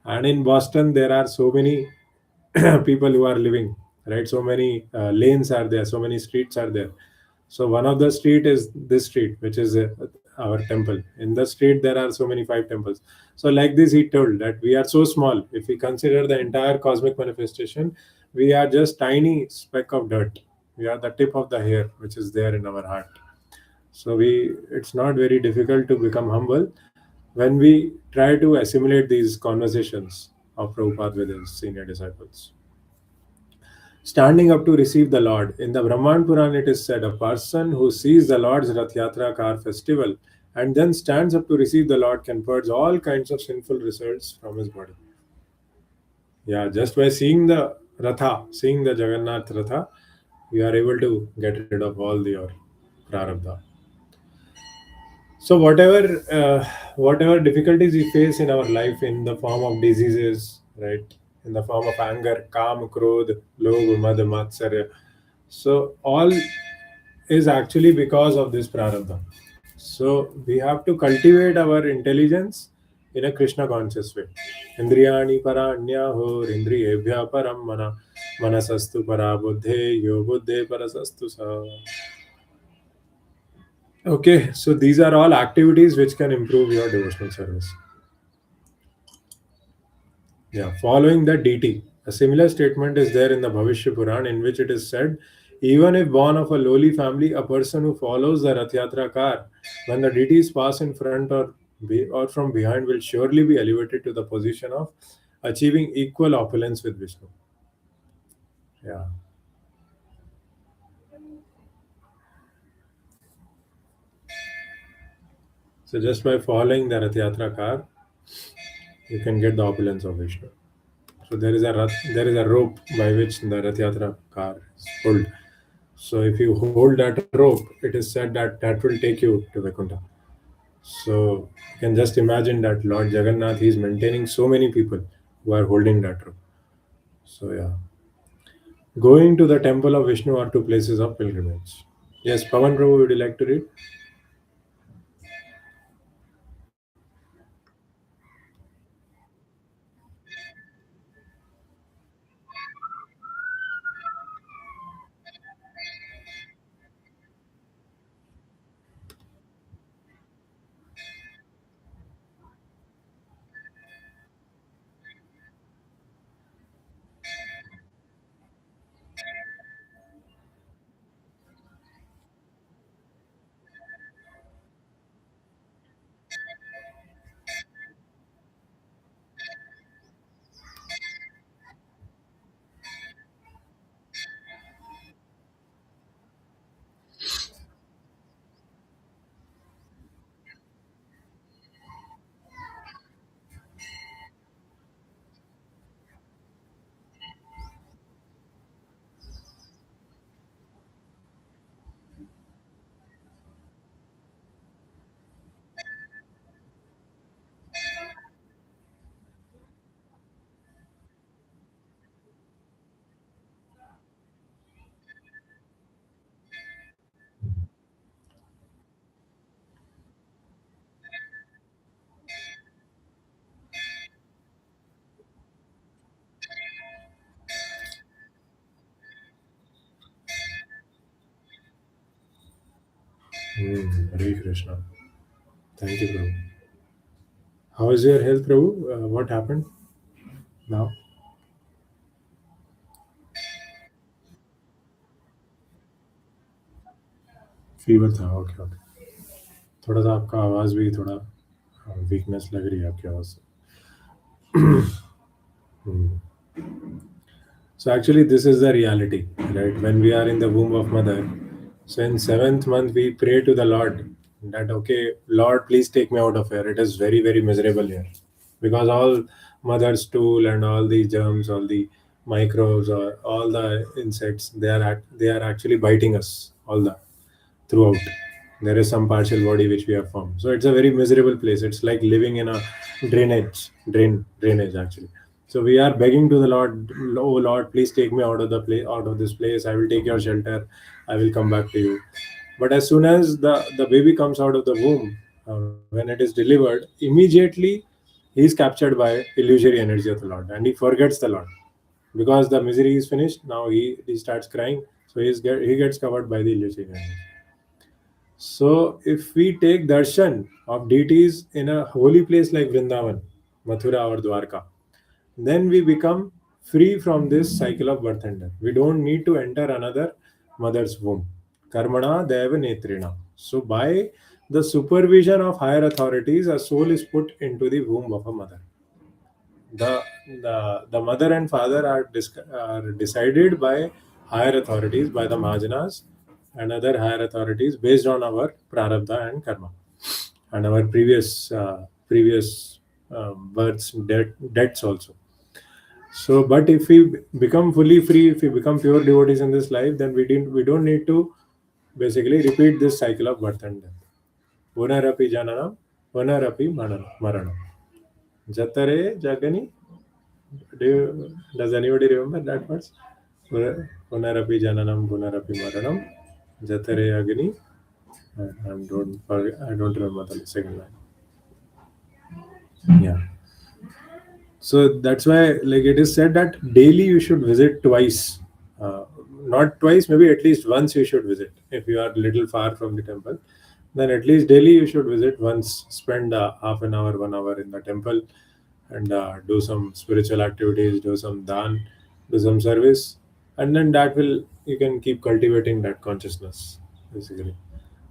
And in Boston, there are so many people who are living, right? So many lanes are there, so many streets are there. So one of the street is this street, which is our temple. In the street, there are so many 5 temples. So like this, he told that we are so small. If we consider the entire cosmic manifestation, we are just tiny speck of dirt. We are the tip of the hair, which is there in our heart. So it's not very difficult to become humble when we try to assimilate these conversations of Prabhupada with his senior disciples. Standing up to receive the Lord. In the Brahman Puran, it is said, a person who sees the Lord's Rath Yatra car festival and then stands up to receive the Lord can purge all kinds of sinful results from his body. Yeah, just by seeing the Ratha, seeing the Jagannath Ratha, you are able to get rid of all your prarabdha. So whatever difficulties we face in our life in the form of diseases, right? in the form of anger, kam, krodh, lobh, mad, matsarya. So all is actually because of this prarabdha. So we have to cultivate our intelligence in a Krishna conscious way. Indriyani para anyahor indriyebhya param mana manasastu para buddhe yo buddhe parasastu sa. Okay, so these are all activities which can improve your devotional service. Yeah, following the DT. A similar statement is there in the Bhavishya Puran in which it is said, even if born of a lowly family, a person who follows the Rath Yatra car, when the deities pass in front or from behind, will surely be elevated to the position of achieving equal opulence with Vishnu. Yeah. So just by following the Rath Yatra car, you can get the opulence of Vishnu. So there is a rope by which the Rath Yatra car is pulled. So if you hold that rope, it is said that that will take you to Vaikuntha. So you can just imagine that Lord Jagannath is maintaining so many people who are holding that rope. So yeah, going to the temple of Vishnu are two places of pilgrimage. Yes, Pavan Prabhu, would you like to read? Hare Krishna. Thank you, Prabhu. How is your health, Prabhu? What happened now? Fever था. Okay okay. थोड़ा सा आपका आवाज़ भी थोड़ा weakness लग रही है आपकी आवाज़ से. Hmm. So actually, this is the reality, right? When we are in the womb of mother, so in seventh month we pray to the Lord that okay, Lord, please take me out of here. It is very very miserable here, because all mother's stool and all the germs, all the microbes or all the insects, they are actually biting us all the throughout. There is some partial body which we have formed. So it's a very miserable place. It's like living in a drainage actually. So we are begging to the Lord, oh Lord, please take me out of the place, out of this place. I will take your shelter. I will come back to you. But as soon as the baby comes out of the womb, when it is delivered, immediately he is captured by illusory energy of the Lord, and he forgets the Lord because the misery is finished. Now he starts crying, so he gets covered by the illusory energy. So, if we take darshan of deities in a holy place like Vrindavan, Mathura, or Dwarka, then we become free from this cycle of birth and death. We don't need to enter another mother's womb. Karmana Deva Netrina. So, by the supervision of higher authorities, a soul is put into the womb of a mother. The mother and father are decided by higher authorities, by the Mahajanas and other higher authorities based on our prarabdha and karma and our previous births, deaths also. So, but if we become fully free, if we become pure devotees in this life, then we don't need to basically repeat this cycle of birth and death. Punarapi jananam, punarapi maranam. Jatare jagani Does anybody remember that verse? Punarapi Jananam, Punarapi Maranam, Jatare Agni. I don't remember the second line. Yeah. So that's why, like, it is said that daily you should visit twice. Not twice, maybe at least once you should visit. If you are a little far from the temple, then at least daily you should visit once. Spend half an hour, 1 hour in the temple, and do some spiritual activities, do some dan, do some service, and then that will, you can keep cultivating that consciousness basically.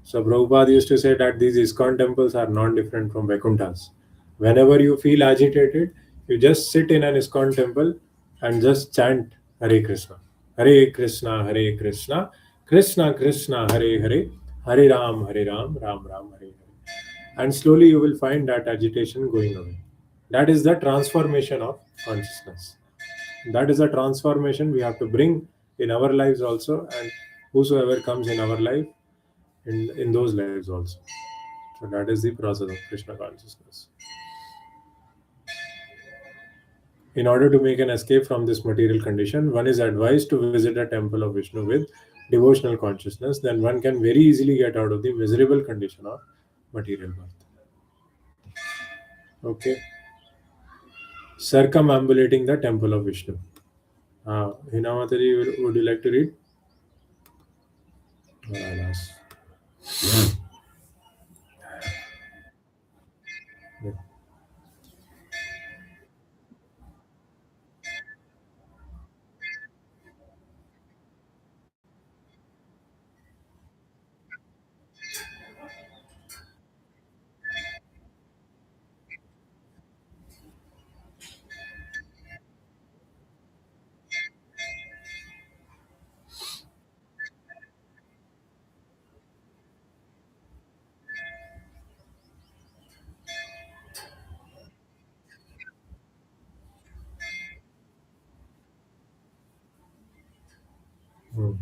So Prabhupada used to say that these ISKCON temples are non-different from Vaikunthas. Whenever you feel agitated, you just sit in an ISKCON temple and just chant Hare Krishna. Hare Krishna, Hare Krishna, Krishna Krishna, Hare Hare, Hare Ram, Hare Ram, Ram Ram, Hare Hare. And slowly you will find that agitation going away. That is the transformation of consciousness. That is a transformation we have to bring in our lives also, and whosoever comes in our life, in those lives also. So that is the process of Krishna consciousness. In order to make an escape from this material condition, one is advised to visit a temple of Vishnu with devotional consciousness. Then one can very easily get out of the miserable condition of material birth. Okay. Circumambulating the temple of Vishnu. Hina Mataji, would you like to read? Alas. Yeah. Hmm.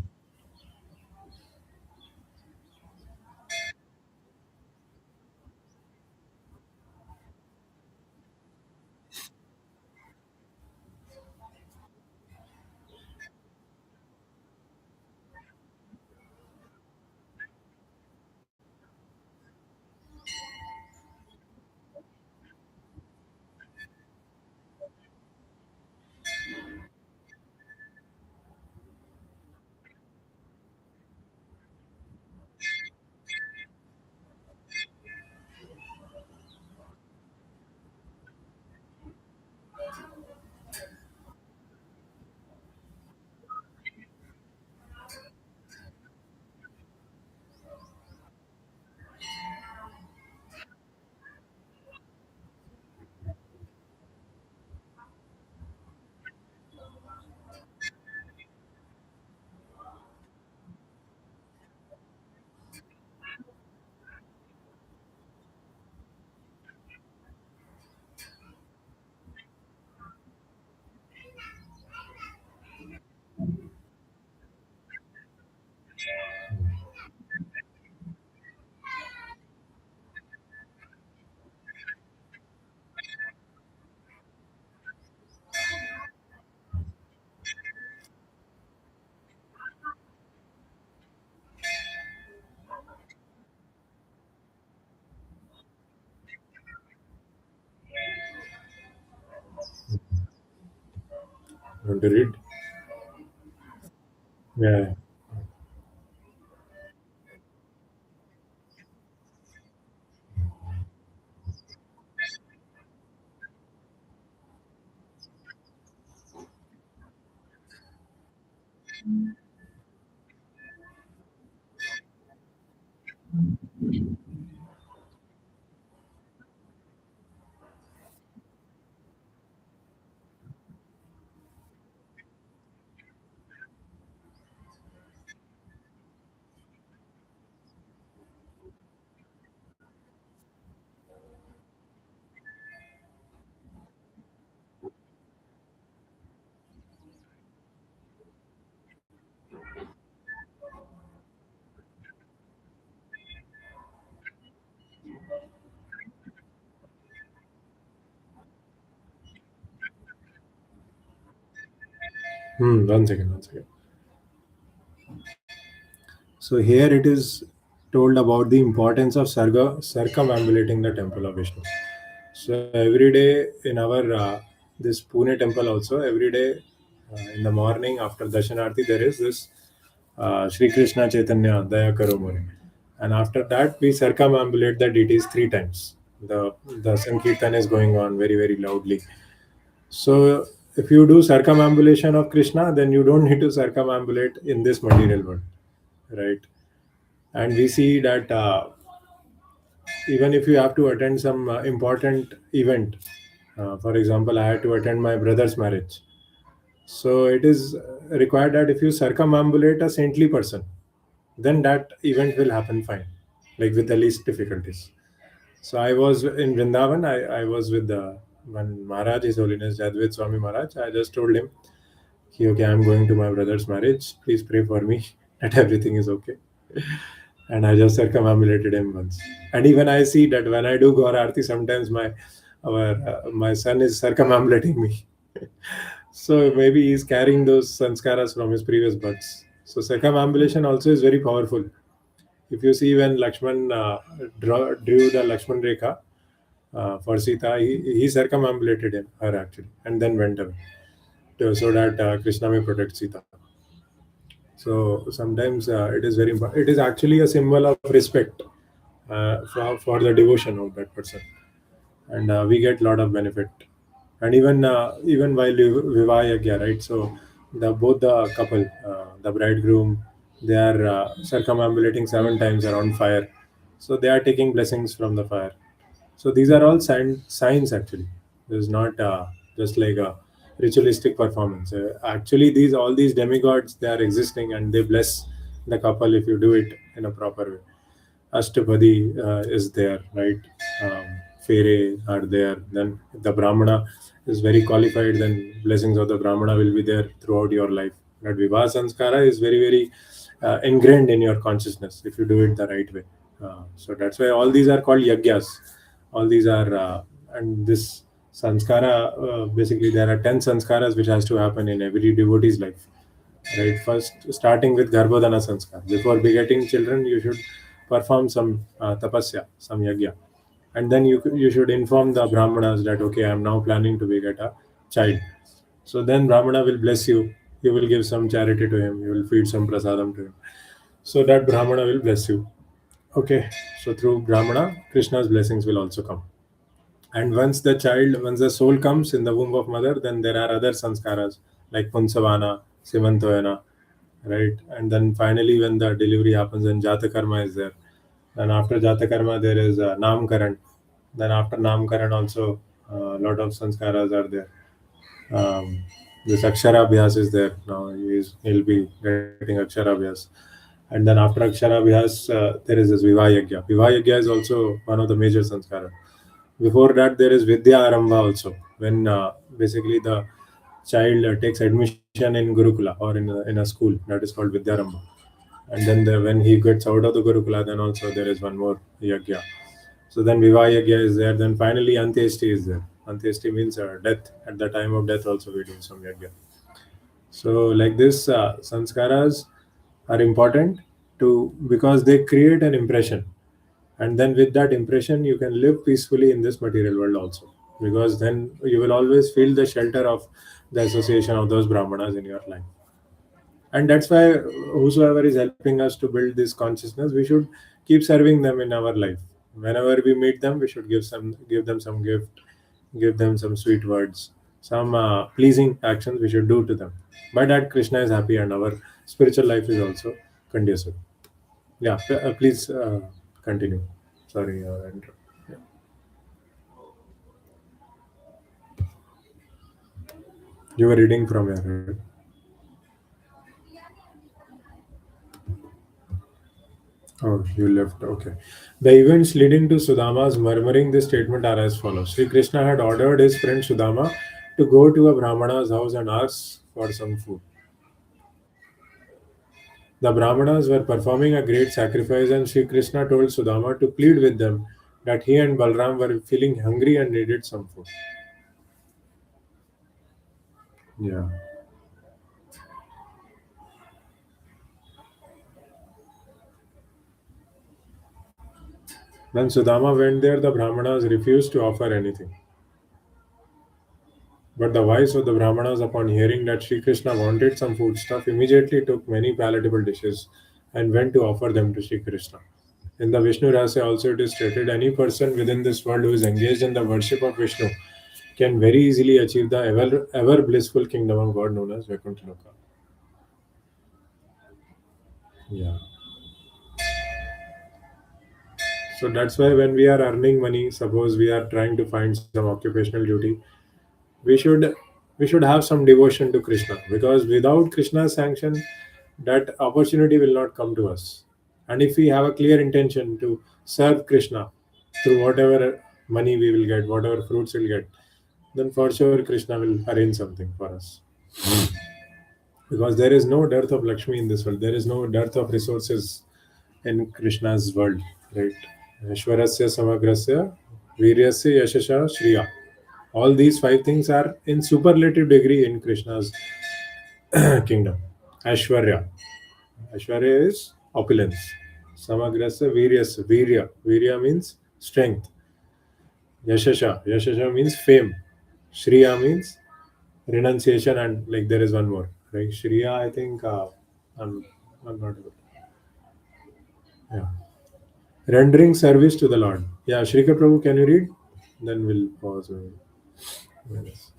Want to read? Yeah. One second, one second. So here it is told about the importance of circumambulating the temple of Vishnu. So every day in our this Pune temple also, every day in the morning after Dashanarti there is this Sri Krishna Chaitanya Daya Karo More. And after that we circumambulate the deities three times. The Sankirtan is going on very very loudly. So if you do circumambulation of Krishna, then you don't need to circumambulate in this material world, right? And we see that even if you have to attend some important event, for example, I had to attend my brother's marriage. So it is required that if you circumambulate a saintly person, then that event will happen fine, like with the least difficulties. So I was in Vrindavan. I was with the one Maharaj, His Holiness Jadvid Swami Maharaj. I just told him, okay, I'm going to my brother's marriage. Please pray for me that everything is okay. And I just circumambulated him once. And even I see that when I do Gaur Aarti, sometimes my son is circumambulating me. So maybe he's carrying those sanskaras from his previous births. So circumambulation also is very powerful. If you see when Lakshman drew the Lakshman Rekha for Sita, he circumambulated her actually, and then went away so that Krishna may protect Sita. So sometimes it is very important. It is actually a symbol of respect for the devotion of that person, and we get a lot of benefit. And even while Vivah Yagya, right? So both the couple, the bridegroom, they are circumambulating seven times around fire. So they are taking blessings from the fire. So these are all signs actually. This is not just like a ritualistic performance. Actually, these all these demigods, they are existing and they bless the couple if you do it in a proper way. Ashtapadi is there, right? Fere are there. Then the Brahmana is very qualified. Then blessings of the Brahmana will be there throughout your life. That Vivah Sanskara is very very ingrained in your consciousness if you do it the right way. So that's why all these are called yagyas. All these are and this sanskara, basically there are 10 sanskaras which has to happen in every devotee's life, right? First, starting with Garbhodana Sanskar. Before begetting children, you should perform some tapasya, some yagya. And then you should inform the Brahmanas that, okay, I am now planning to beget a child. So then Brahmana will bless you. You will give some charity to him. You will feed some prasadam to him. So that Brahmana will bless you. Okay. So through Brahmana, Krishna's blessings will also come. And once the soul comes in the womb of mother, then there are other sanskaras like Punsavana, Simantoyana, right? And then finally, when the delivery happens, then Jatakarma is there. And after Jatakarma, there is Namkaran. Then after Namkaran, also a lot of sanskaras are there. This Aksharabhyas is there now. He'll be getting Aksharabhyas. And then after Aksharabhyas, there is this Vivayagya. Vivayagya is also one of the major sanskaras. Before that, there is Vidya Arambha also, when basically the child takes admission in Gurukula or in a school that is called Vidya Arambha. And then when he gets out of the Gurukula, then also there is one more yagya. So then Vivah yagya is there. Then finally Antyeshti is there. Antyeshti means death. At the time of death, also we do some yagya. So like this, sanskaras are important to because they create an impression, and then with that impression you can live peacefully in this material world also, because then you will always feel the shelter of the association of those brahmanas in your life. And that's why whosoever is helping us to build this consciousness, we should keep serving them in our life. Whenever we meet them, we should give them some gift, give them some sweet words, some pleasing actions we should do to them. By that, Krishna is happy and our spiritual life is also conducive. Yeah, please continue. Sorry, yeah. You were reading from here, right? Oh, you left. Okay. The events leading to Sudama's murmuring this statement are as follows. Sri Krishna had ordered his friend Sudama to go to a Brahmana's house and ask for some food. The Brahmanas were performing a great sacrifice, and Sri Krishna told Sudama to plead with them that he and Balram were feeling hungry and needed some food. Yeah. When Sudama went there, the Brahmanas refused to offer anything. But the wives of the Brahmanas, upon hearing that Sri Krishna wanted some foodstuff, immediately took many palatable dishes and went to offer them to Sri Krishna. In the Vishnu Rahasya also it is stated any person within this world who is engaged in the worship of Vishnu can very easily achieve the ever blissful kingdom of God known as Vaikuntha Loka. Yeah. So that's why when we are earning money, suppose we are trying to find some occupational duty, we should we should have some devotion to Krishna, because without Krishna's sanction, that opportunity will not come to us. And if we have a clear intention to serve Krishna through whatever money we will get, whatever fruits we'll get, then for sure Krishna will arrange something for us. Because there is no dearth of Lakshmi in this world. There is no dearth of resources in Krishna's world, right? Ashwarasya Samagrasya, Viryasya Yashasha Shriya. All these five things are in superlative degree in Krishna's kingdom. Ashwarya. Ashwarya is opulence. Samagrasya Viryasya. Virya. Virya means strength. Yashasha. Yashasha means fame. Shriya means renunciation, and like there is one more. Like Shriya, I think I'm, I'm not able. Yeah. Rendering service to the Lord. Yeah, Shrika Prabhu, can you read? Then we'll pause. Yes.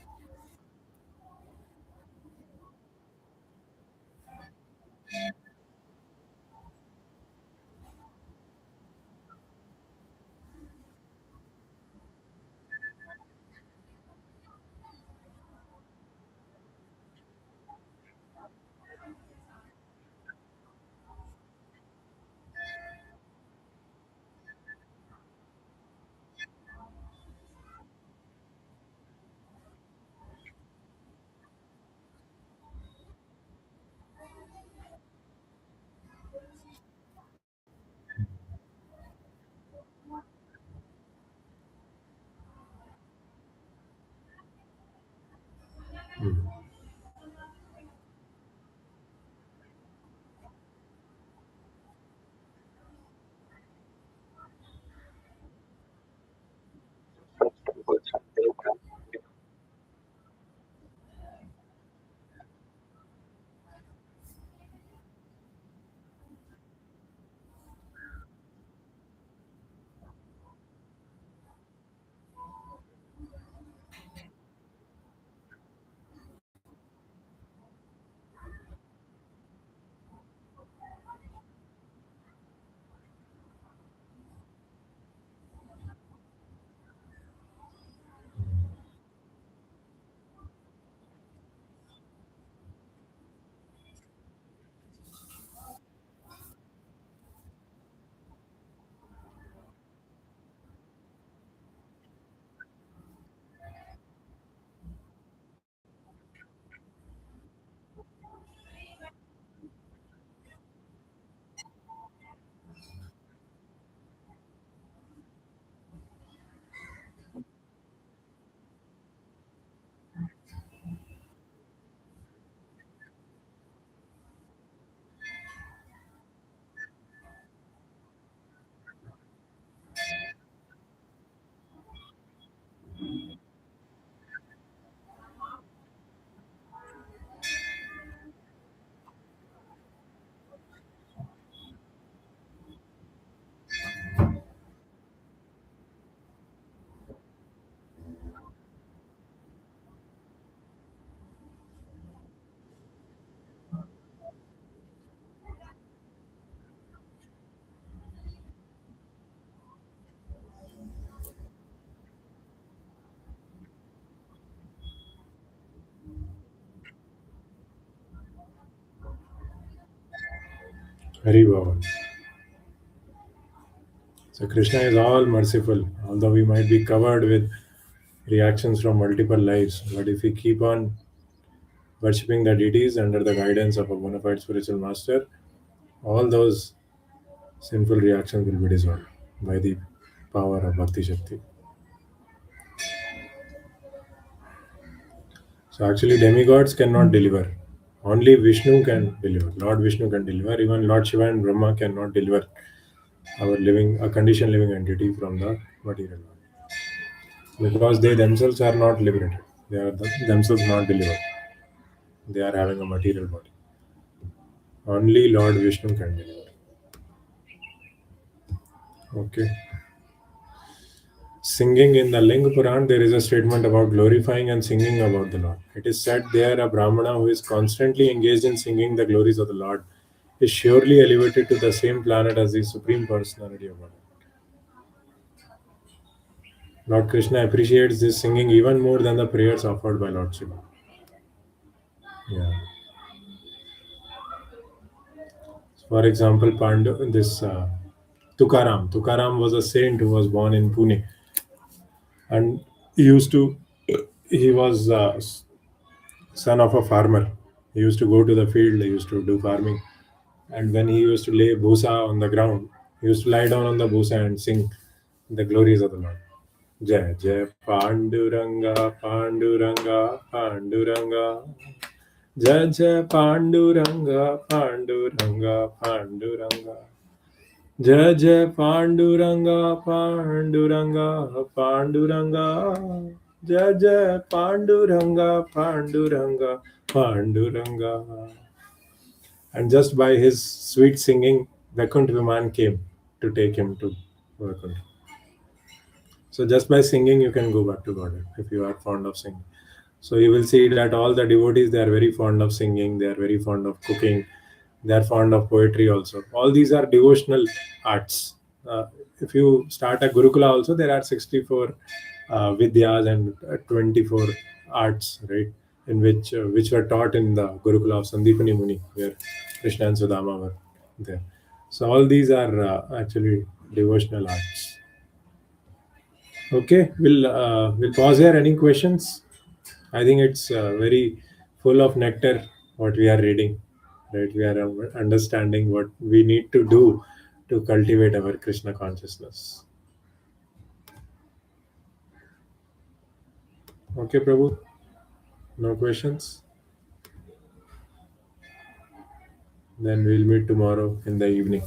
Mm. Hari Baba. So Krishna is all merciful, although we might be covered with reactions from multiple lives. But if we keep on worshipping the deities under the guidance of a bona fide spiritual master, all those sinful reactions will be dissolved by the power of Bhakti Shakti. So actually, demigods cannot deliver. Only Vishnu can deliver. Lord Vishnu can deliver. Even Lord Shiva and Brahma cannot deliver our living, a conditioned living entity from the material world. Because they themselves are not liberated. They are themselves not delivered. They are having a material body. Only Lord Vishnu can deliver. Okay. Singing in the Ling Puran, there is a statement about glorifying and singing about the Lord. It is said there a Brahmana who is constantly engaged in singing the glories of the Lord is surely elevated to the same planet as the Supreme Personality of God. Lord Krishna appreciates this singing even more than the prayers offered by Lord Shiva. Yeah. For example, this Tukaram. Tukaram was a saint who was born in Pune, and he used to. He was son of a farmer. He used to go to the field. He used to do farming, and when he used to lay bhusa on the ground, he used to lie down on the bhusa and sing the glories of the Lord. Jai Jai Panduranga Panduranga Panduranga. Jai Jai Panduranga Panduranga Panduranga. Jai Jai Panduranga Panduranga Panduranga. Jai Jai Panduranga Panduranga Panduranga. And just by his sweet singing, Vaikunt Viman came to take him to Vaikunt. So just by singing, you can go back to God if you are fond of singing. So you will see that all the devotees, they are very fond of singing, they are very fond of cooking, they are fond of poetry also. All these are devotional arts. If you start a Gurukula also, there are 64 Vidyas and 24 arts, right? In which were taught in the Gurukula of Sandipani Muni, where Krishna and Sudama were there. So all these are actually devotional arts. Okay, we'll pause here. Any questions? I think it's very full of nectar what we are reading. Right, we are understanding what we need to do to cultivate our Krishna consciousness. Okay, Prabhu. No questions. Then we'll meet tomorrow in the evening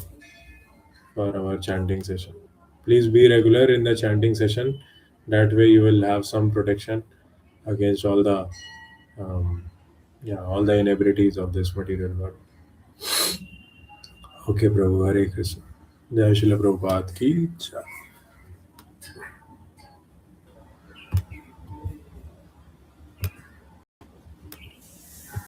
for our chanting session. Please be regular in the chanting session. That way, you will have some protection against all the um, all the inabilities of this material world. Okay, Prabhu. Hare Krishna. Jai Shila Prabhupada ki jai.